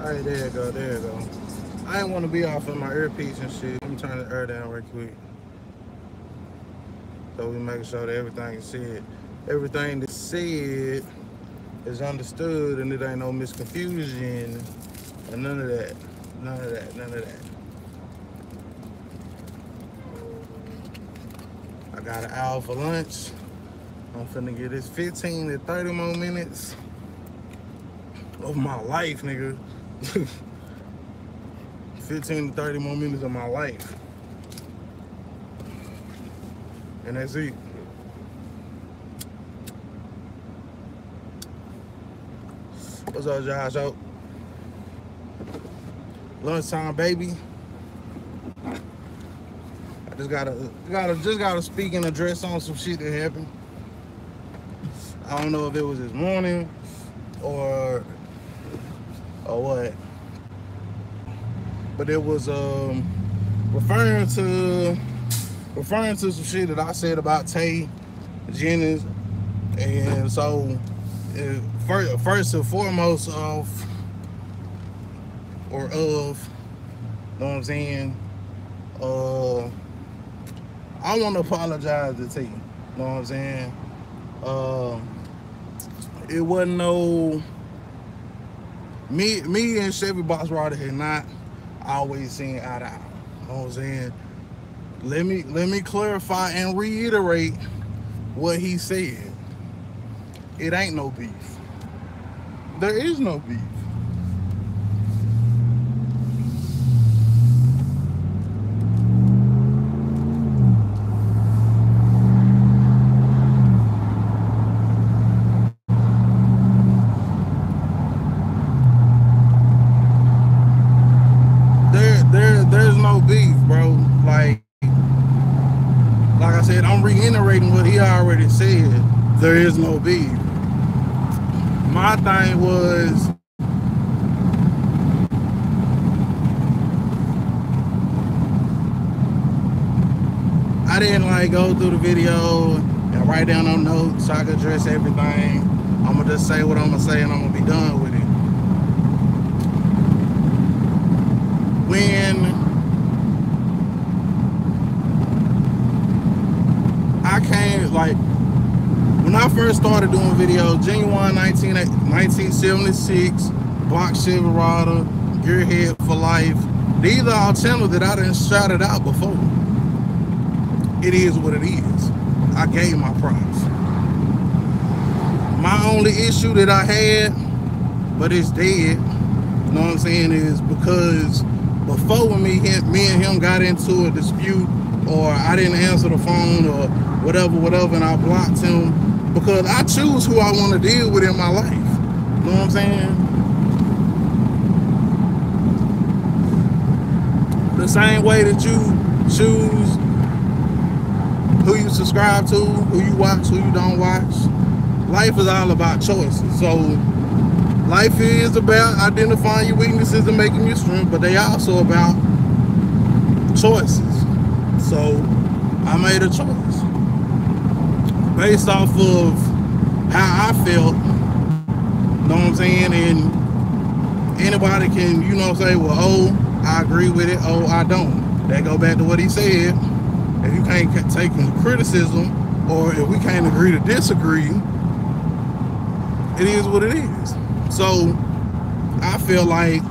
Alright, there you go, there you go. I didn't want to be off in my earpiece and shit. Let me turn the air down right quick. So we make sure that everything is said. Everything that's said is understood and it ain't no misconfusion and none of that. None of that, none of that. I got an hour for lunch. I'm finna get this 15 to 30 more minutes of my life, nigga. 15 to 30 more minutes of my life. And that's it. What's up, Josh? Oh, lunchtime, baby. I just gotta speak and address on some shit that happened. I don't know if it was this morning or what, but it was referring to some shit that I said about Tay Jennings, and so first and foremost you know what I'm saying? I want to apologize to Tay. You know what I'm saying? It wasn't no me and Chevy Boss Rider had not always seen eye to eye. You know what I'm saying? Let me clarify and reiterate what he said. It ain't no beef. There is no beef. There's no beef, bro. Like I said, I'm reiterating what he already said. There is no beef. My thing was, I didn't go through the video and write down no notes so I could address everything. I'm gonna just say what I'm gonna say and I'm gonna be done with it. When I first started doing videos, Genuine 1976, Block Chevy Rider, Gearhead for Life, these are all channels that I didn't shout it out before. It is what it is. I gave my props. My only issue that I had, but it's dead, you know what I'm saying, is because before when me and him got into a dispute, or I didn't answer the phone or whatever, and I blocked him because I choose who I want to deal with in my life. You know what I'm saying? The same way that you choose who you subscribe to, who you watch, who you don't watch. Life is all about choices. So life is about identifying your weaknesses and making your strength, but they also about choices. So I made a choice based off of how I felt, you know what I'm saying? And anybody can, you know, say, well, oh, I agree with it, oh, I don't. That go back to what he said. If you can't take criticism, or if we can't agree to disagree, it is what it is. So I feel like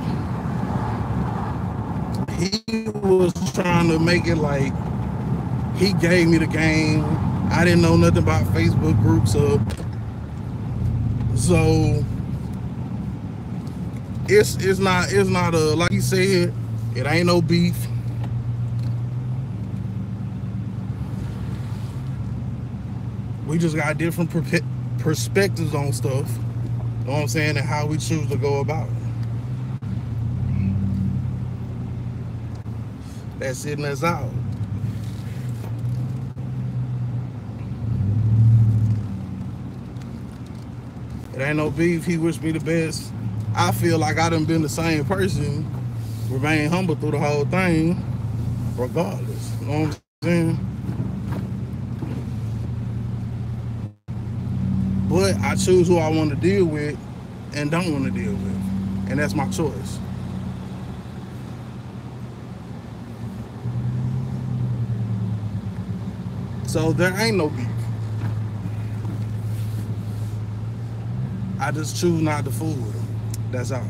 he was trying to make it like he gave me the game. I didn't know nothing about Facebook groups, so it's not a, like he said, it ain't no beef. We just got different perspectives on stuff, you know what I'm saying, and how we choose to go about it. That's it and that's out. It ain't no beef. He wished me the best. I feel like I done been the same person, remain humble through the whole thing, regardless. You know what I'm saying? But I choose who I want to deal with and don't want to deal with. and that's my choice. So there ain't no beef. I just choose not to fool with them. That's all.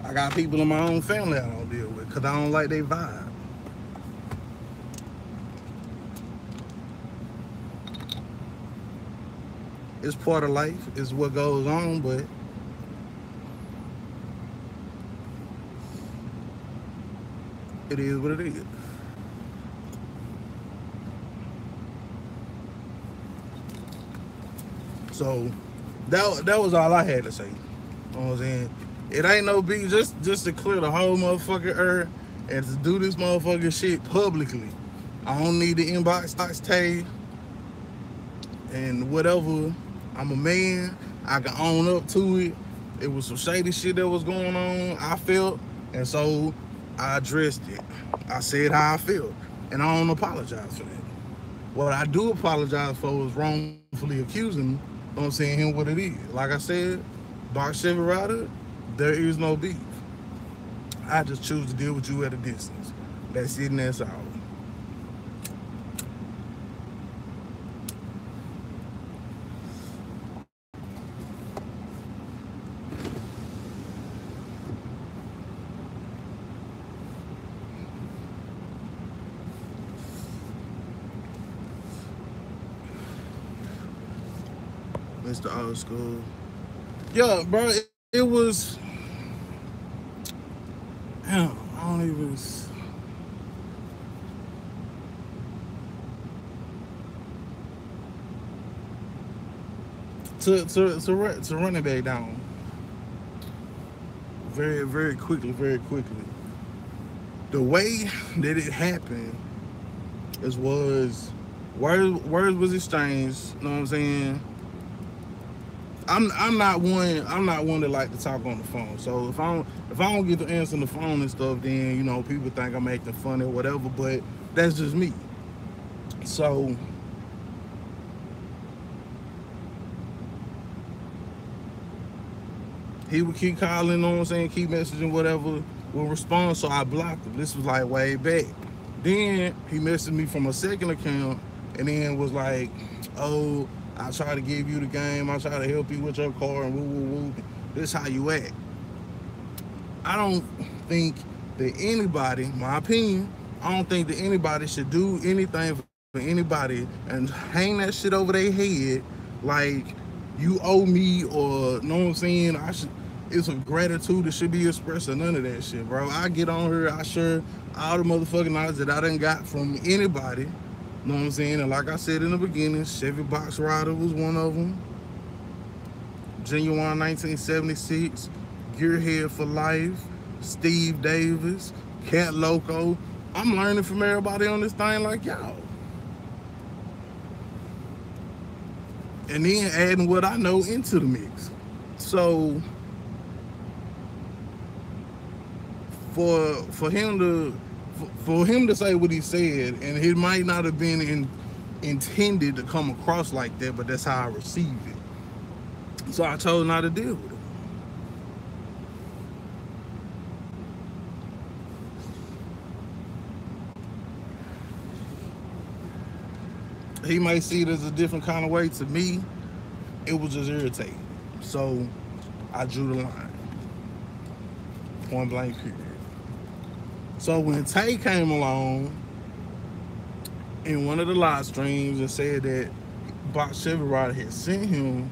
I got people in my own family I don't deal with because I don't like their vibe. It's part of life. It's what goes on, but it is what it is. So that was all I had to say. You know what I'm saying? It ain't no big, just to clear the whole motherfucking earth and to do this motherfucking shit publicly. I don't need the inbox tag and whatever. I'm a man. I can own up to it. It was some shady shit that was going on, I felt, and so I addressed it. I said how I felt, and I don't apologize for that. What I do apologize for is wrongfully accusing me. You know what I'm saying? Him what it is. Like I said, Box Chevy Rider, there is no beef. I just choose to deal with you at a distance. That's it and that's all. Mr. Old School. Yeah, bro, it was. Damn, I don't even. To run it back down very quickly. The way that it happened was words was exchanged. You know what I'm saying? I'm not one that like to talk on the phone. So if I don't get to answer the phone and stuff, then people think I'm acting funny or whatever. But that's just me. So he would keep calling, you know what I'm saying, keep messaging, whatever, will respond. So I blocked him. This was like way back. Then he messaged me from a second account and then was like, oh, I try to give you the game. I try to help you with your car and woo. This how you act. I don't think that anybody, my opinion, I don't think that anybody should do anything for anybody and hang that shit over their head like you owe me or, you know what I'm saying, it's a gratitude that should be expressed or none of that shit, bro. I get on here, I share all the motherfucking knowledge that I done got from anybody. You know what I'm saying? And like I said in the beginning, Chevy Box Rider was one of them. Genuine 1976, Gearhead for Life, Steve Davis, Cat Loco. I'm learning from everybody on this thing like y'all. And then adding what I know into the mix. So for him to say what he said, and it might not have been intended to come across like that, but that's how I received it. So I chose not to deal with it. He might see it as a different kind of way. To me, it was just irritating. So I drew the line. Point blank period. So when Tay came along in one of the live streams and said that Box Chevy Rider had sent him,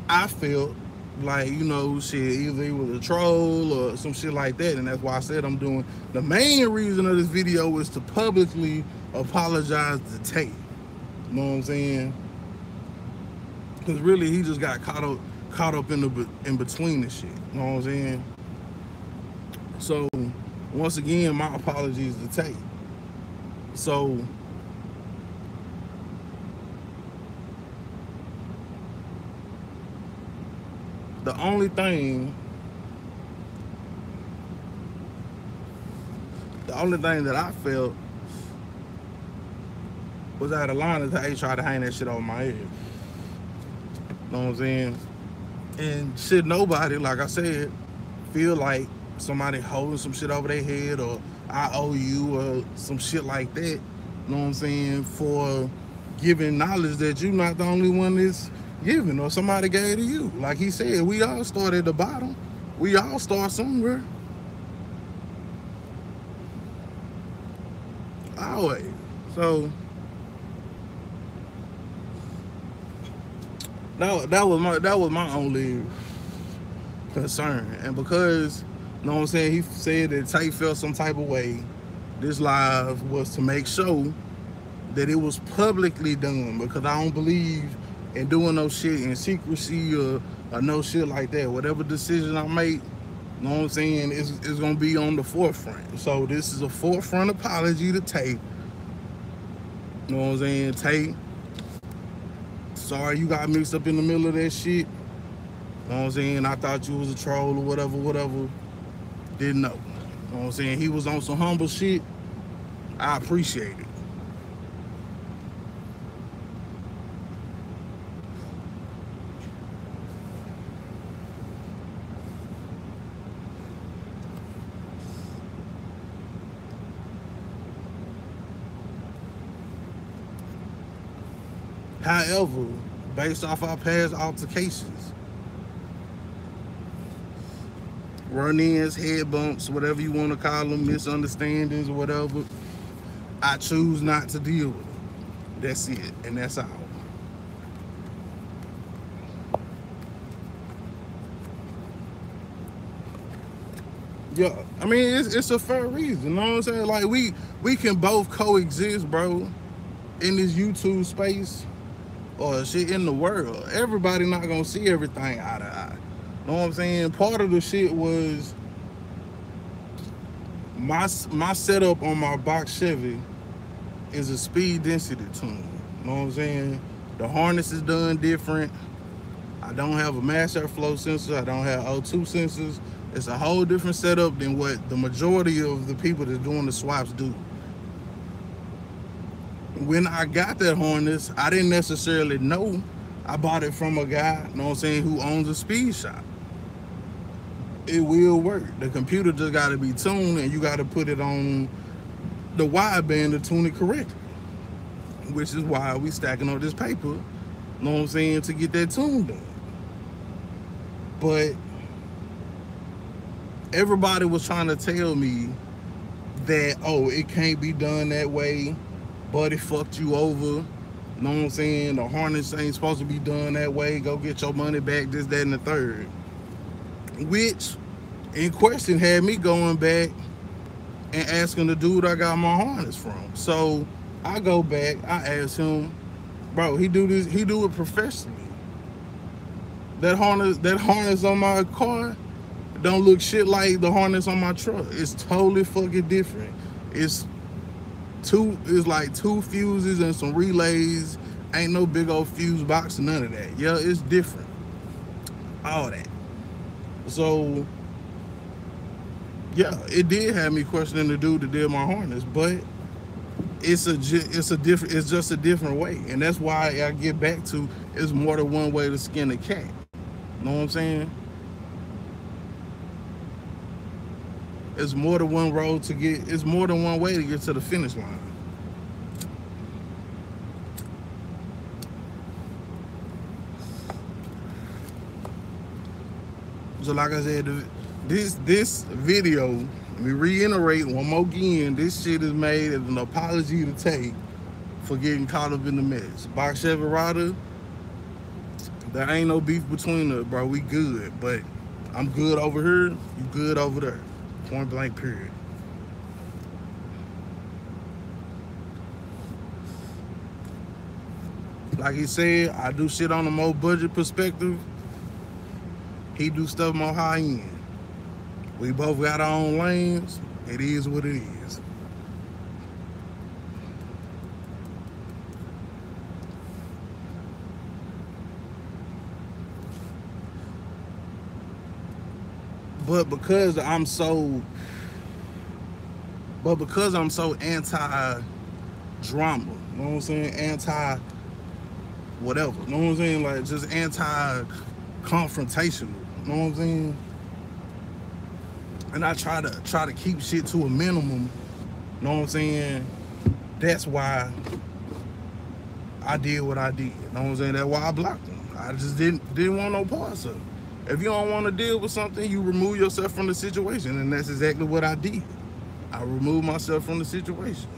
I felt like, shit, either he was a troll or some shit like that. And that's why I said I'm doing, the main reason of this video is to publicly apologize to Tay. You know what I'm saying? Because really he just got caught up in between the shit. You know what I'm saying? So once again, my apologies to Tay. So the only thing The only thing that I felt was out of line is how he tried to hang that shit on my head. You know what I'm saying? And shit, nobody, like I said, feel like somebody holding some shit over their head or I owe you or some shit like that. You know what I'm saying? For giving knowledge that you're not the only one that's giving or somebody gave to you. Like he said, we all start at the bottom. We all start somewhere. Always. So that was my only concern. And because, you know what I'm saying, he said that Tay felt some type of way, this live was to make sure that it was publicly done, because I don't believe in doing no shit in secrecy or no shit like that. Whatever decision I make, you know what I'm saying, it's gonna be on the forefront. So this is a forefront apology to Tay. You know what I'm saying? Tay, sorry you got mixed up in the middle of that shit. You know what I'm saying? I thought you was a troll or whatever. Didn't know. You know what I'm saying? He was on some humble shit. I appreciate it. However, based off our past altercations, run-ins, head bumps, whatever you want to call them, misunderstandings or whatever, I choose not to deal with them. That's it, and that's all. Yeah, I mean, it's a fair reason, you know what I'm saying? Like, we can both coexist, bro, in this YouTube space or shit in the world. Everybody not gonna see everything eye to eye. You know what I'm saying? Part of the shit was my setup on my box Chevy is a speed density tune. You know what I'm saying? The harness is done different. I don't have a mass airflow sensor. I don't have O2 sensors. It's a whole different setup than what the majority of the people that's doing the swaps do. When I got that harness, I didn't necessarily know. I bought it from a guy, you know what I'm saying, who owns a speed shop. It will work. The computer just got to be tuned, and you got to put it on the wideband to tune it correctly, which is why we stacking up this paper, you know what I'm saying, to get that tune done. But everybody was trying to tell me that, oh, it can't be done that way. Buddy fucked you over. You know what I'm saying? The harness ain't supposed to be done that way. Go get your money back, this, that, and the third. Which, in question, had me going back and asking the dude I got my harness from. So I go back, I ask him, bro, he do it professionally. That harness on my car don't look shit like the harness on my truck. It's totally fucking different. It's like two fuses and some relays. Ain't no big old fuse box, none of that. Yeah, it's different. All that. So yeah, it did have me questioning the dude that did my harness, but it's just a different way. And that's why I get back to, it's more than one way to skin a cat. You know what I'm saying? It's more than one road to get, it's more than one way to get to the finish line. So like I said, this video, let me reiterate one more again, this shit is made as an apology to Tay for getting caught up in the mess. Box Chevy Rider, there ain't no beef between us, bro. We good, but I'm good over here, you good over there. Point blank, period. Like he said, I do shit on a more budget perspective. He do stuff more high end. We both got our own lanes. It is what it is. But because I'm so But because I'm so anti-drama, you know what I'm saying? Anti-whatever, you know what I'm saying? Like, just anti-confrontational, you know what I'm saying? And I try to keep shit to a minimum, you know what I'm saying? That's why I did what I did, you know what I'm saying? That's why I blocked them. I just didn't want no parts of it. If you don't want to deal with something, you remove yourself from the situation, and that's exactly what I did. I removed myself from the situation.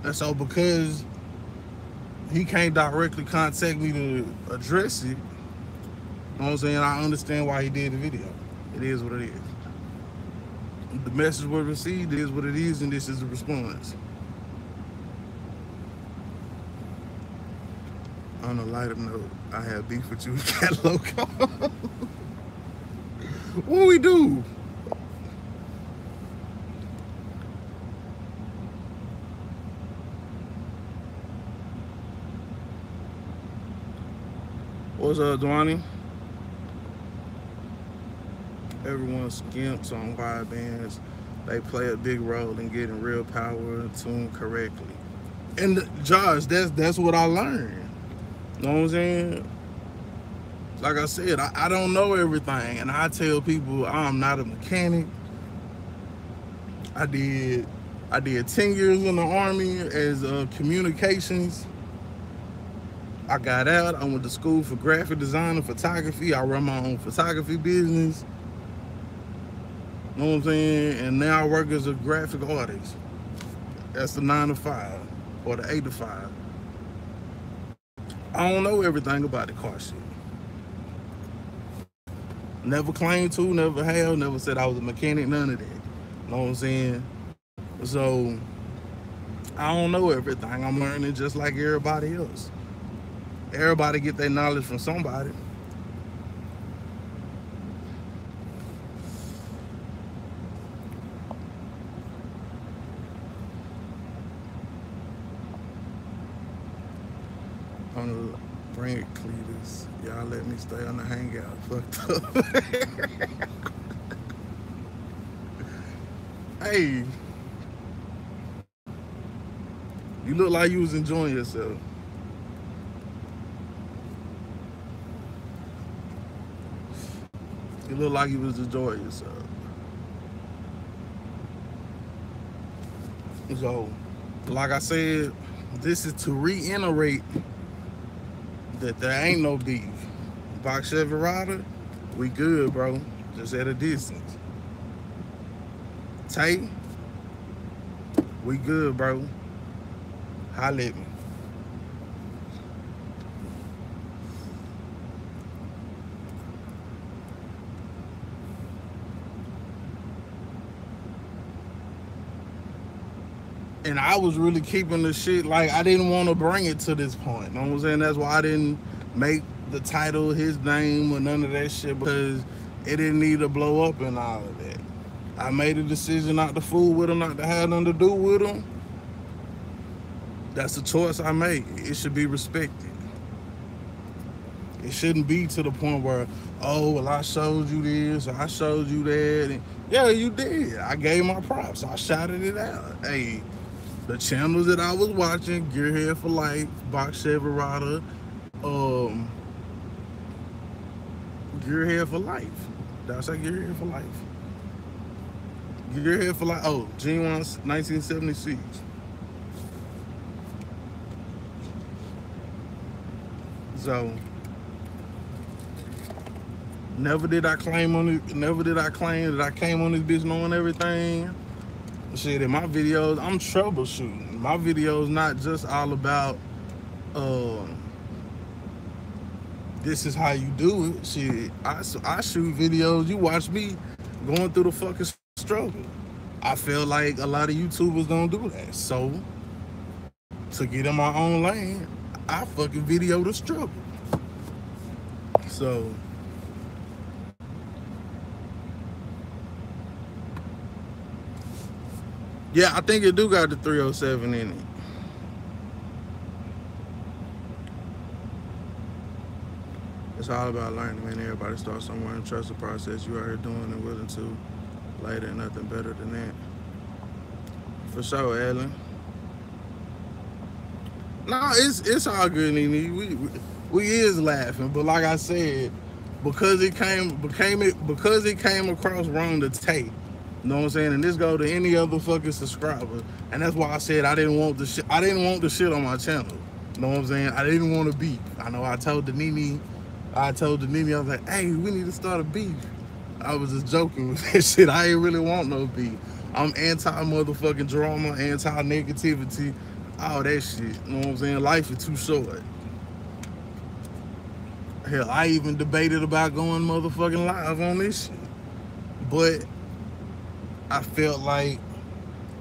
And so because he can't directly contact me to address it, you know what I'm saying, I understand why he did the video. It is what it is. The message was received, it is what it is, and this is the response. On a lighter note, I have beef with you, Cat Loco. What we do? What's up, Dwani? Everyone skimps on wide bands. They play a big role in getting real power tuned correctly. And Josh, that's what I learned. You know what I'm saying? Like I said, I don't know everything, and I tell people I'm not a mechanic. I did 10 years in the Army as communications. I got out. I went to school for graphic design and photography. I run my own photography business. You know what I'm saying? And now I work as a graphic artist. That's the 9 to 5 or the 8 to 5. I don't know everything about the car shit. Never claimed to, never have, never said I was a mechanic, none of that. You know what I'm saying? So I don't know everything. I'm learning just like everybody else. Everybody get their knowledge from somebody. On the brand Cletus, y'all let me stay on the hangout. Fucked up. Hey, you look like you was enjoying yourself. You look like you was enjoying yourself. So, like I said, this is to reiterate that there ain't no beef. Box Chevy Rider, we good, bro. Just at a distance. Tay, we good, bro. Holla at me. And I was really keeping the shit, like, I didn't want to bring it to this point. You know what I'm saying? That's why I didn't make the title his name or none of that shit, because it didn't need to blow up and all of that. I made a decision not to fool with him, not to have nothing to do with him. That's a choice I made. It should be respected. It shouldn't be to the point where, oh, well, I showed you this, or I showed you that. And yeah, you did. I gave my props. I shouted it out. Hey, the channels that I was watching, Gearhead for Life, Box Chevy Rider, Gearhead for Life. Did I say Gearhead for Life? Gearhead for Life. Oh, G1 1976. So never did I claim that I came on this bitch knowing everything. Shit, in my videos, I'm troubleshooting. My videos not just all about this is how you do it. Shit, I shoot videos. You watch me going through the fucking struggle. I feel like a lot of YouTubers don't do that. So to get in my own lane, I fucking video the struggle. So yeah, I think it do got the 307 in it. It's all about learning, man. Everybody starts somewhere and trust the process you are doing and willing to. Later, nothing better than that. For sure, Ellen. No, it's all good, Nene. We is laughing, but like I said, because it came across wrong to Tay. You know what I'm saying? And this go to any other fucking subscriber. And that's why I said I didn't want the shit on my channel. You know what I'm saying? I didn't want to beef. I know I told the Nene, I was like, hey, we need to start a beef. I was just joking with that shit. I ain't really want no beef. I'm anti-motherfucking drama, anti-negativity, all that shit. You know what I'm saying? Life is too short. Hell, I even debated about going motherfucking live on this shit. But I felt like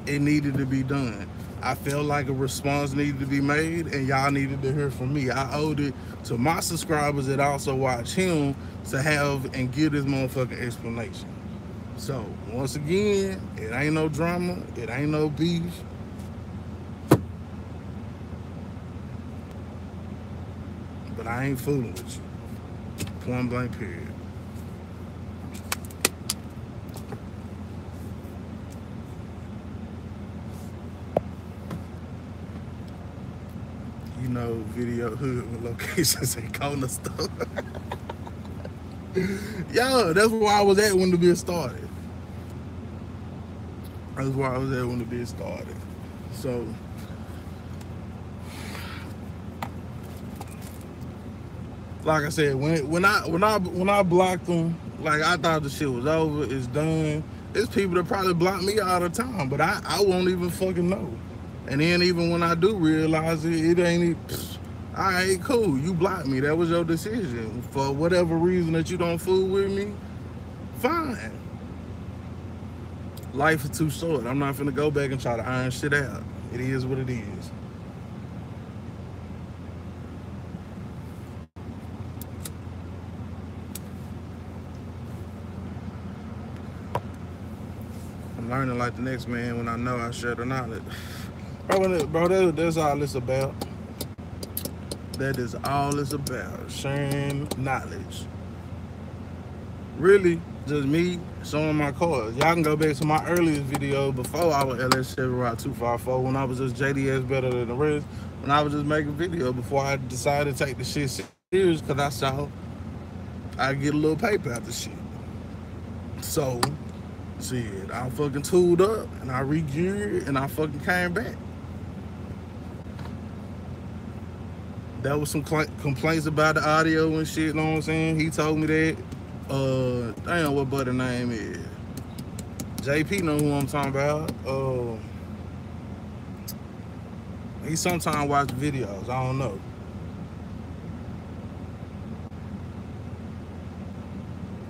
it needed to be done. I felt like a response needed to be made, and y'all needed to hear from me. I owed it to my subscribers that also watch him to have and give this motherfucking explanation. So, once again, it ain't no drama, it ain't no beef. But I ain't fooling with you. Point blank period. You know, video hood locations and corner stuff. Yo, that's where I was at when the bit started. That's where I was at when the bit started. So, like I said, when I blocked them, like I thought the shit was over, it's done. There's people that probably block me all the time, but I won't even fucking know. And then even when I do realize it ain't, all right, cool, you blocked me. That was your decision. For whatever reason that you don't fool with me, fine. Life is too short. I'm not finna go back and try to iron shit out. It is what it is. I'm learning like the next man when I know I share the knowledge. Bro, that's all it's about. That is all it's about. Sharing knowledge. Really, just me showing my cars. Y'all can go back to my earliest video before I was LS Chevy Ride 254, when I was just JDS better than the rest. When I was just making video before I decided to take the shit serious, because I saw I get a little paper out the shit. So, shit, I fucking tooled up and I re-geared and I fucking came back. That was some complaints about the audio and shit, you know what I'm saying? He told me that. Damn, what buddy name is? JP know who I'm talking about. He sometimes watch videos, I don't know.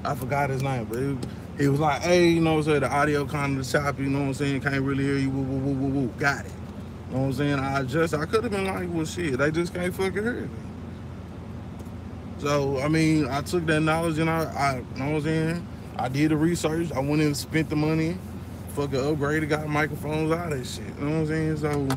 I forgot his name, but it was like, hey, you know what I'm saying, the audio kind of choppy, you know what I'm saying, can't really hear you, woo, woo, woo, woo, woo. Got it. You know what I'm saying? I could have been like, well, shit, they just can't fucking hear me. So, I mean, I took that knowledge and I you know what I'm saying? I did the research. I went and spent the money, fucking upgraded, got microphones, all that shit. You know what I'm saying? So,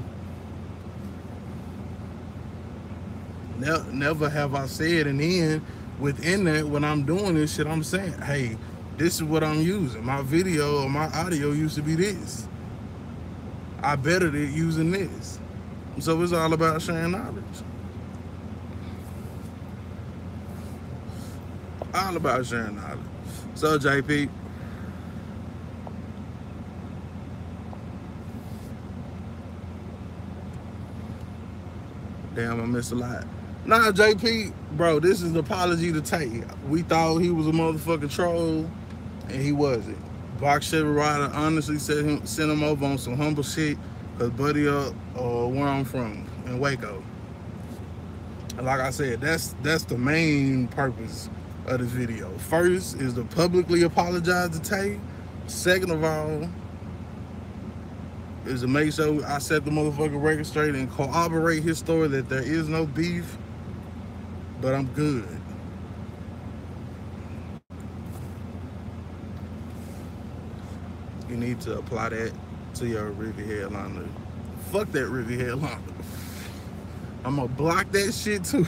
never have I said, and then within that, when I'm doing this shit, I'm saying, hey, this is what I'm using. My video or my audio used to be this. I bettered it using this. So it's all about sharing knowledge. All about sharing knowledge. So JP, damn, I missed a lot. Nah, JP, bro, this is an apology to Tay. We thought he was a motherfucking troll, and he wasn't. Box Chevy Rider honestly sent him over on some humble shit, cause buddy up where I'm from, in Waco. And like I said, that's the main purpose of this video. First is to publicly apologize to Tay. Second of all, is to make sure I set the motherfucking record straight and corroborate his story that there is no beef, but I'm good. You need to apply that to your Ricky headliner. Fuck that Ricky headliner. I'm gonna block that shit too.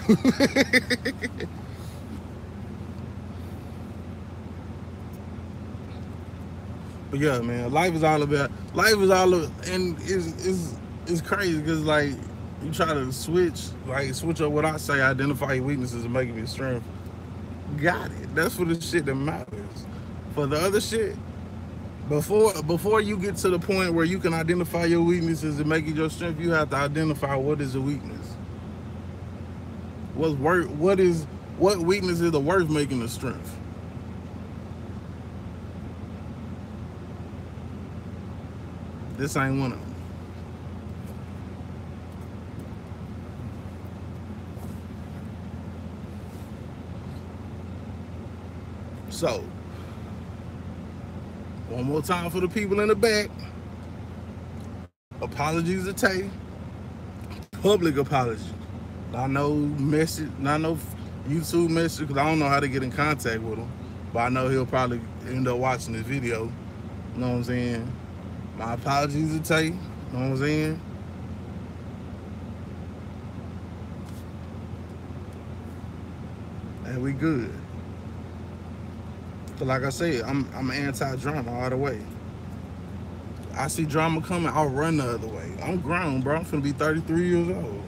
But yeah, man, life is all about, and it's crazy because like you try to switch up what I say, identify your weaknesses and make it your strength. Got it. That's for the shit that matters. For the other shit, before you get to the point where you can identify your weaknesses and make it your strength, you have to identify what is a weakness. What's worth? What weakness is the worth making a strength? This ain't one of them. So, one more time for the people in the back. Apologies to Tay. Public apology. I know message. I know YouTube message because I don't know how to get in contact with him, but I know he'll probably end up watching this video. You know what I'm saying? My apologies to Tay. You know what I'm saying? And we good. So like I said, I'm anti-drama all the way. I see drama coming, I'll run the other way. I'm grown, bro. I'm finna be 33 years old.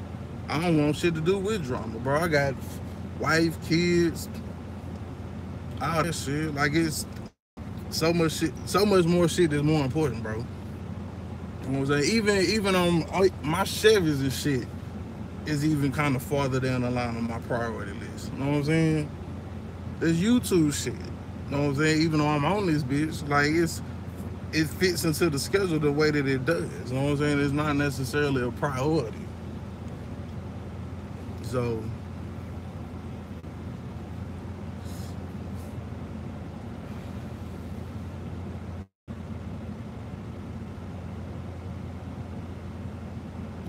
I don't want shit to do with drama, bro. I got wife, kids, all that shit. Like it's so much shit, so much more shit that's more important, bro. You know what I'm saying? Even on my Chevys and shit is even kind of farther down the line on my priority list. You know what I'm saying? There's YouTube shit. You know what I'm saying? Even though I'm on this bitch, like it fits into the schedule the way that it does. You know what I'm saying? It's not necessarily a priority. So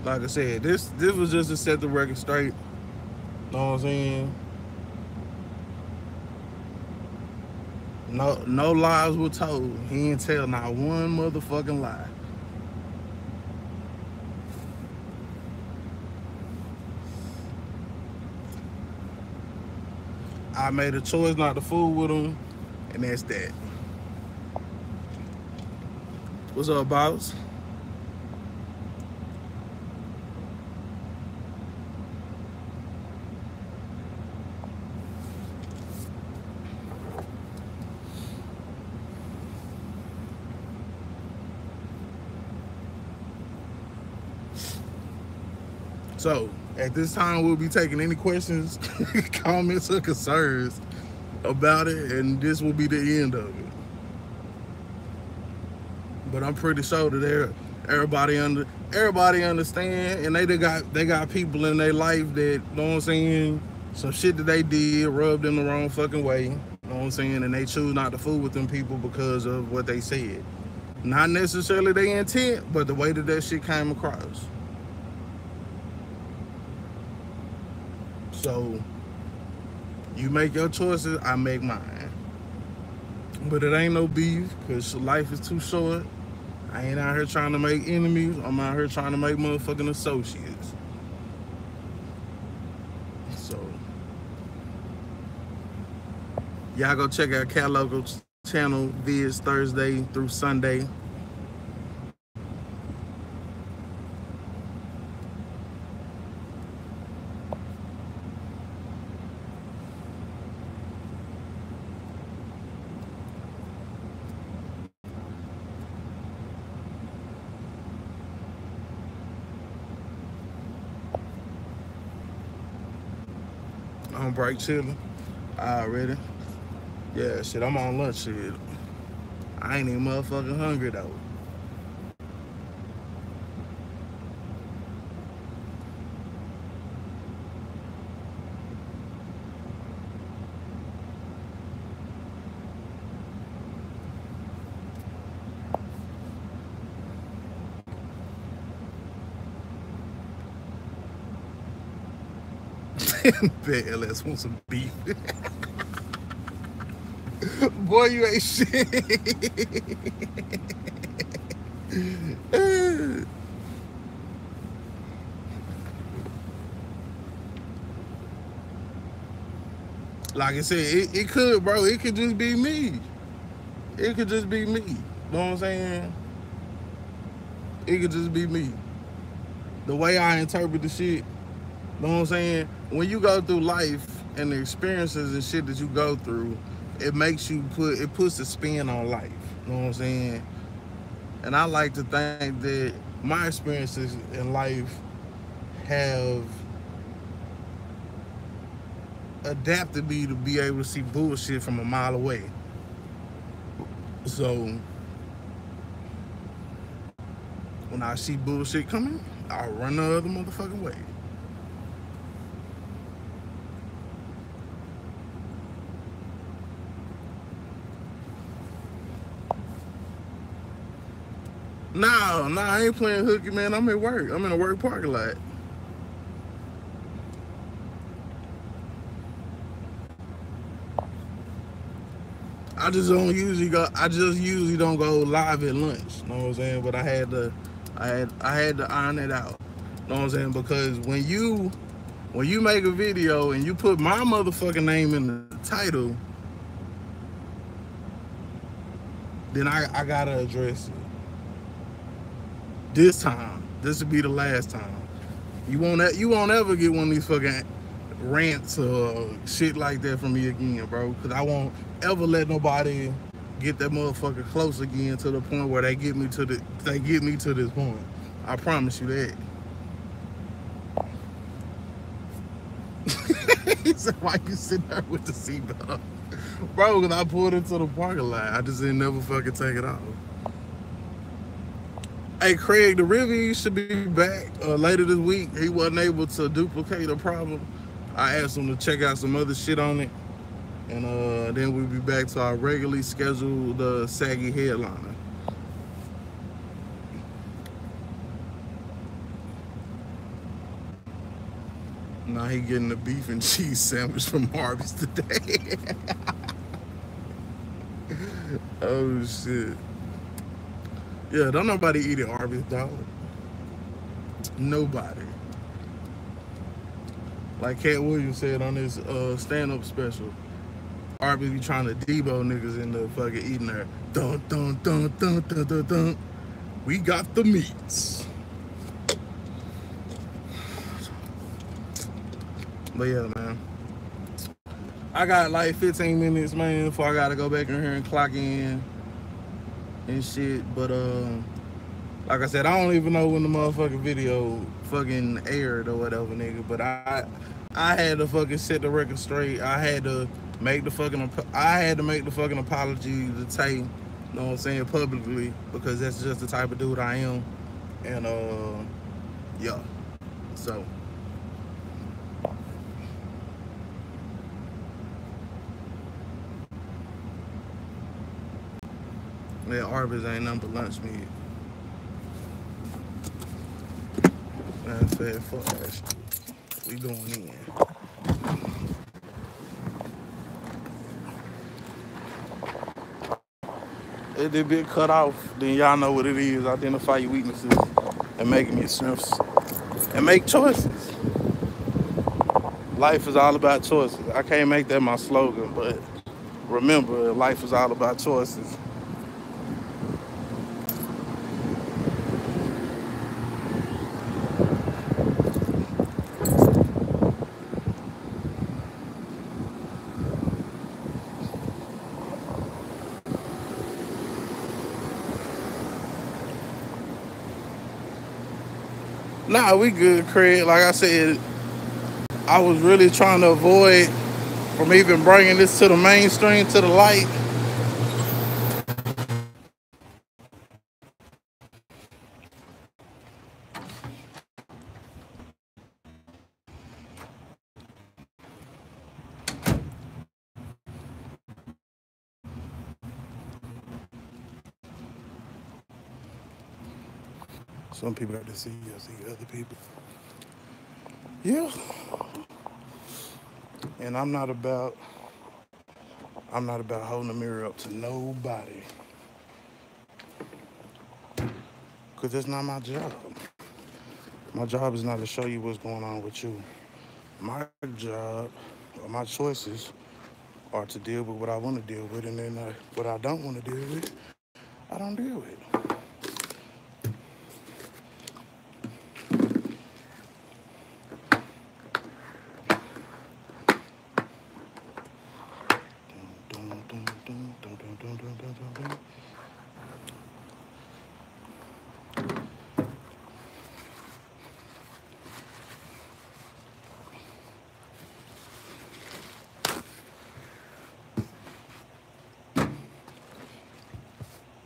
like I said, this was just to set the record straight. You know what I'm saying? No lies were told. He didn't tell not one motherfucking lie. I made a choice not to fool with him, and that's that. What's up, boss? So, at this time, we'll be taking any questions, comments, or concerns about it, and this will be the end of it. But I'm pretty sure that everybody understand, and they got people in their life that, you know what I'm saying, some shit that they did rubbed them the wrong fucking way. You know what I'm saying, and they choose not to fool with them people because of what they said. Not necessarily their intent, but the way that shit came across. So you make your choices, I make mine. But it ain't no beef because life is too short. I ain't out here trying to make enemies. I'm out here trying to make motherfucking associates. So y'all go check out Cat Loco's channel vids Thursday through Sunday. On break chilling. Already. Yeah, shit, I'm on lunch shit. I ain't even motherfucking hungry though. Bet LS want some beef. Boy, you ain't shit. Like I said, it could, bro. It could just be me. It could just be me. You know what I'm saying? It could just be me. The way I interpret the shit, you know what I'm saying? When you go through life and the experiences and shit that you go through, it puts a spin on life. You know what I'm saying? And I like to think that my experiences in life have adapted me to be able to see bullshit from a mile away. So when I see bullshit coming, I run the other motherfucking way. No, I ain't playing hooky, man. I'm at work. I'm in a work parking lot. I just usually don't go live at lunch. You know what I'm saying? But I had to iron it out. You know what I'm saying? Because when you make a video and you put my motherfucking name in the title, then I gotta address it. This time, this will be the last time. You won't ever get one of these fucking rants or shit like that from me again, bro. Cause I won't ever let nobody get that motherfucker close again to the point where they get me to this point. I promise you that. He said, "Why you sitting there with the seatbelt on?" Bro, cause I pulled into the parking lot. I just didn't never fucking take it off. Hey, Craig, the Rivy should be back later this week. He wasn't able to duplicate a problem. I asked him to check out some other shit on it. And then we'll be back to our regularly scheduled saggy headliner. Now he getting the beef and cheese sandwich from Harvey's today. Oh shit. Yeah, don't nobody eat at Harvey's, dog. Nobody. Like Cat Williams said on his stand-up special, Arby's be trying to Debo niggas in the fucking eating there. Dun dun dun dun dun dun dun. We got the meats. But yeah, man. I got like 15 minutes, man, before I gotta go back in here and clock in and shit. But like I said, I don't even know when the motherfucking video fucking aired or whatever, nigga. But I had to fucking set the record straight. I had to make the fucking apology to Tay, you know what I'm saying, publicly, because that's just the type of dude I am. And yeah. So yeah, Arby's ain't nothing but lunch meat. Man, fed fuck that shit. We going in. If they bit cut off, then y'all know what it is. Identify your weaknesses and make them your strengths. And make choices. Life is all about choices. I can't make that my slogan, but remember, life is all about choices. Nah, we good, Craig. Like I said, I was really trying to avoid from even bringing this to the mainstream, to the light. Some people have to see other people. Yeah. And I'm not about holding the mirror up to nobody. Cause that's not my job. My job is not to show you what's going on with you. My job or my choices are to deal with what I want to deal with, and then what I don't want to deal with, I don't deal with.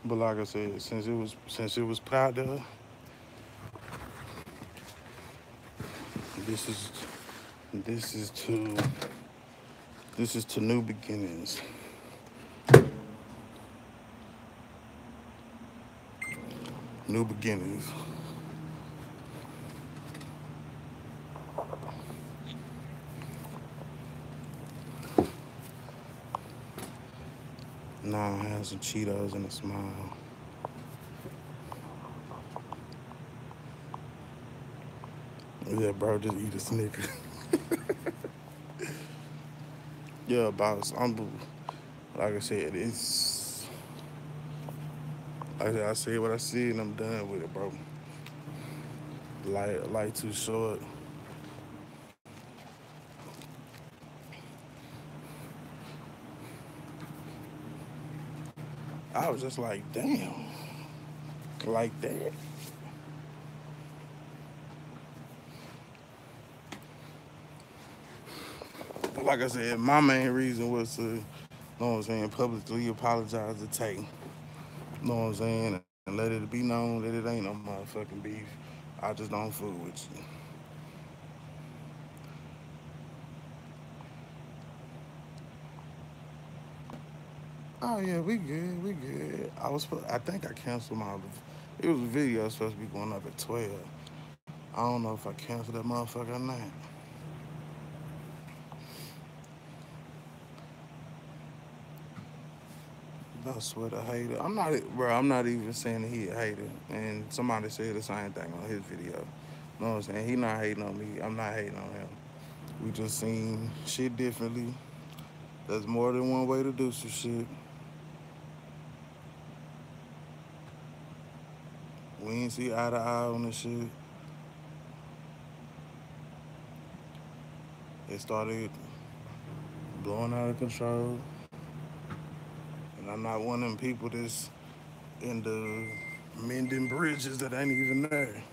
But like I said, since it was put out there, this is this is to this is to new beginnings. New beginnings. Now I have some Cheetos and a smile. Yeah, bro, just eat a Snicker. Yeah, boss. Like I said, it's like I said what I said, and I'm done with it, bro. Life too short. I was just like, damn, like that. Like I said, my main reason was to, you know what I'm saying, publicly apologize to Tay. You know what I'm saying? And let it be known that it ain't no motherfucking beef. I just don't fool with you. Oh yeah, we good, we good. I think I canceled my. It was a video supposed to be going up at 12. I don't know if I canceled that motherfucker or not. I swear to hater. I'm not, bro. I'm not even saying that he a hater. And somebody said the same thing on his video. You know what I'm saying? He not hating on me. I'm not hating on him. We just seen shit differently. There's more than one way to do some shit. We ain't see eye to eye on this shit. It started blowing out of control. And I'm not one of them people that's into mending bridges that ain't even there.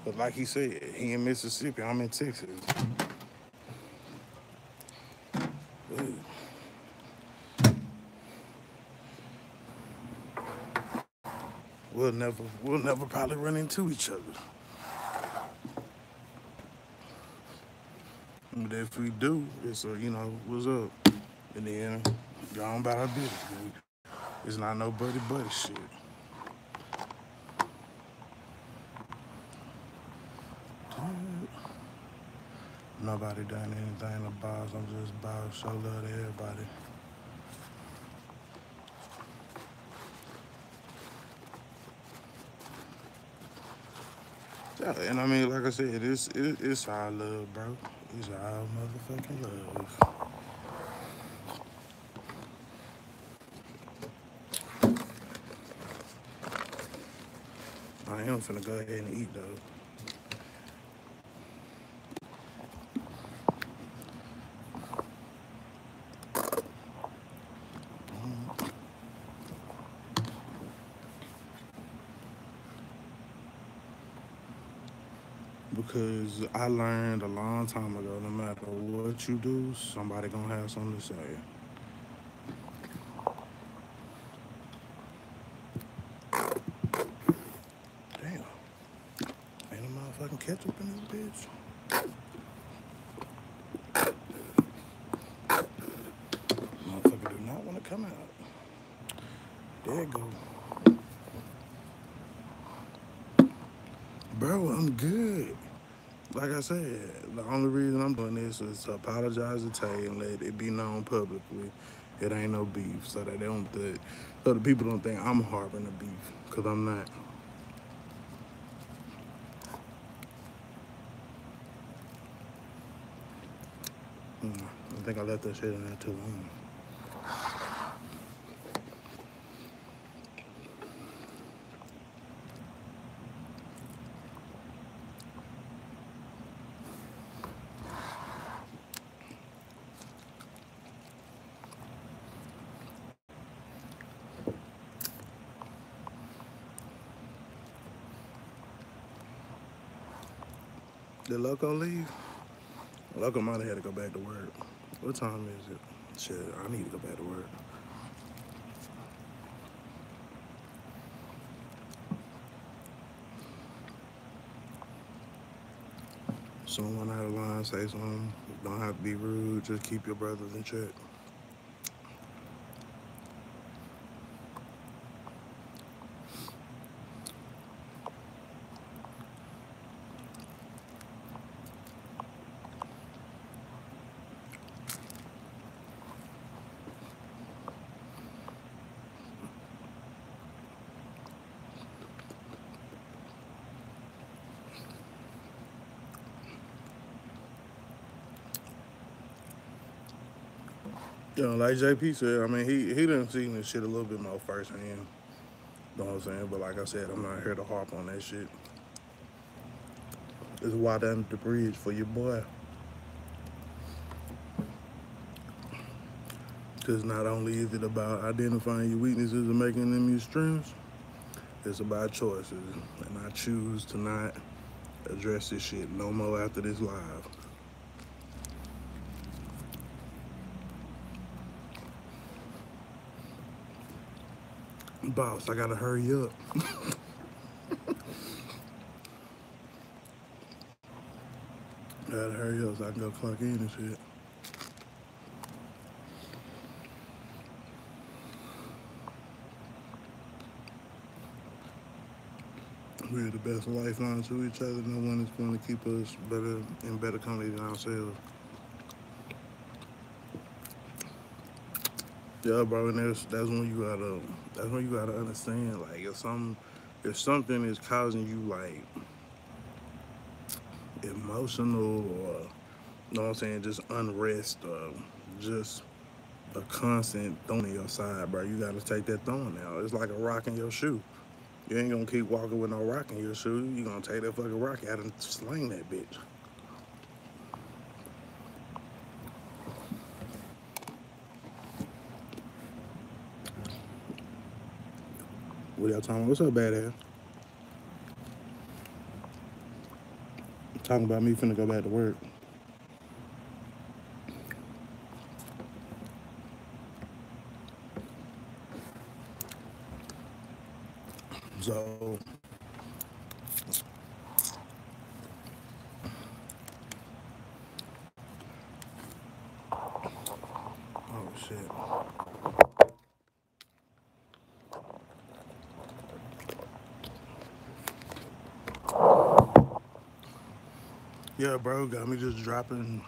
But like he said, he in Mississippi, I'm in Texas. We'll never probably run into each other. But if we do, it's what's up? And then go on about our business. It's not no buddy shit. Nobody done anything to boss. I'm just boss. Show love to everybody. Yeah, and I mean, like I said, it's our love, bro. It's our motherfucking love. I am finna go ahead and eat though. Because I learned a long time ago, no matter what you do, somebody gonna have something to say. Damn, ain't a motherfucking ketchup in this bitch. Motherfucker do not want to come out. There it go. Bro, I'm good. Like I said, the only reason I'm doing this is to apologize to Tay and let it be known publicly it ain't no beef, so that so the people don't think I'm harboring the beef, cause I'm not. I think I left that shit in there too long. Did Loco leave? Loco might have had to go back to work. What time is it? Shit, I need to go back to work. Someone out of line, say something. Don't have to be rude. Just keep your brothers in check. You know, like JP said, I mean, he done seen this shit a little bit more firsthand. You know what I'm saying? But like I said, I'm not here to harp on that shit. It's water under the bridge for your boy. Because not only is it about identifying your weaknesses and making them your strengths, it's about choices. And I choose to not address this shit no more after this live. Boss, I gotta hurry up. I gotta hurry up so I can go clock in and shit. We're the best lifeline to each other. No one is going to keep us better in better company than ourselves. Yeah, bro, and that's when you gotta understand, like, if something is causing you like emotional or, you know what I'm saying, just unrest or just a constant thorn in your side, bro, you gotta take that thorn out. It's like a rock in your shoe. You ain't gonna keep walking with no rock in your shoe. You gonna take that fucking rock out and sling that bitch. What y'all talking about? What's up, badass? Talking about me finna go back to work. So, oh shit. Yeah, bro, got me just dropping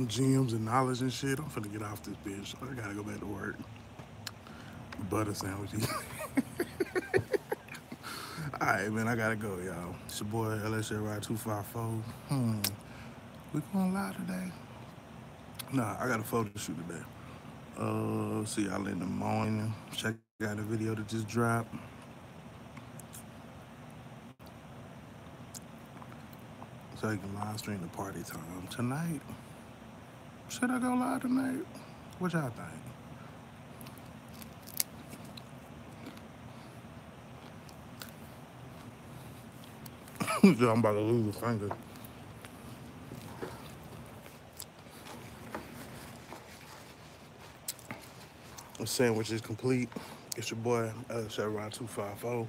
gems and knowledge and shit. I'm finna get off this bitch. I gotta go back to work. Butter sandwiches. Alright, man, I gotta go, y'all. It's your boy LSA Ride 254. We going live today? Nah, I got a photo shoot today. See y'all in the morning. Check out the video that just dropped. So you can live stream the party time tonight. Should I go live tonight? What y'all think? I'm about to lose a finger. The sandwich is complete. It's your boy, Chevron 254.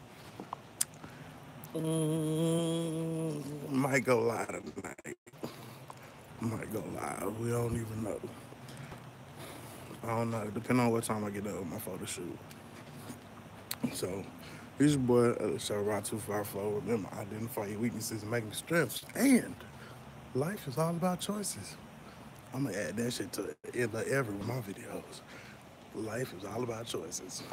Might go live tonight. Might go live. We don't even know. I don't know. Depending on what time I get done with my photo shoot. So, this your boy, Chevron 254. Remember, identify your weaknesses and making strengths. And life is all about choices. I'm gonna add that shit to the end of every one of my videos. Life is all about choices.